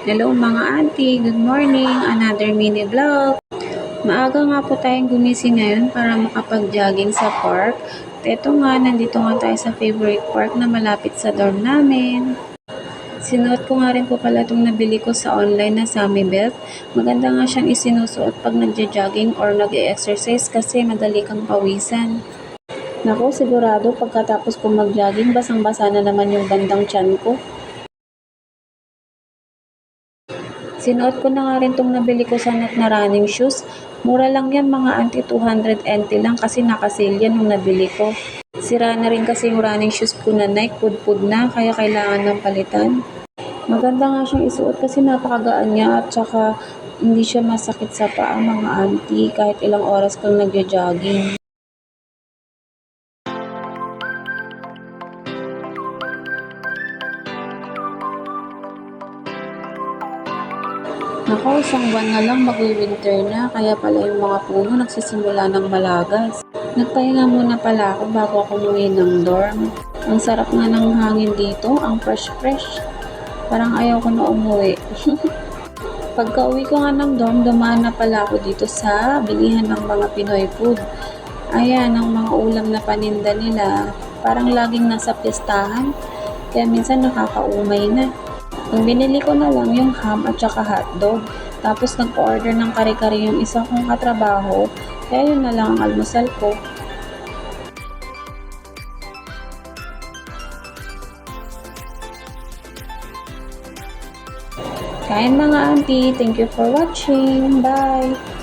Hello mga auntie, good morning, another mini vlog. Maaga nga po tayong gumising ngayon para makapag-jogging sa park. Eto nga, nandito nga tayo sa favorite park na malapit sa dorm namin. Sinuot ko nga rin po pala itong nabili ko sa online na Sammy Belt. Maganda nga siyang isinusuot pag nagja-jogging or nag-exercise kasi madali kang pawisan. Naku, sigurado pagkatapos kong mag-jogging, basang-basa na naman yung bandang tiyan ko. Sinuot ko na nga rin itong nabili ko sa net na running shoes. Mura lang yan mga auntie, 200 NT lang kasi nakasale yan nung nabili ko. Sira na rin kasi yung running shoes ko na Nike, pudpud na, kaya kailangan ng palitan. Maganda nga siyang isuot kasi napakagaan niya at saka hindi siya masakit sa paa mga auntie kahit ilang oras kang nagja-jogging. Naku, isang buwan na lang magwi-winter na, kaya pala yung mga puno nagsisimula ng malagas. Nagpahinga muna pala ako bago ako umuwi ng dorm. Ang sarap nga ng hangin dito, ang fresh-fresh. Parang ayaw ko na umuwi. Pagka uwi ko nga ng dorm, dumaan na pala ako dito sa bilihan ng mga Pinoy food. Ayan, ang mga ulam na paninda nila. Parang laging nasa pistahan, kaya minsan nakakaumay na. Ang binili ko na lang yung ham at saka hotdog. Tapos nag-order ng kare-kare yung isa kong katrabaho. Kaya yun na lang ang almusal ko. Kain mga auntie. Thank you for watching. Bye!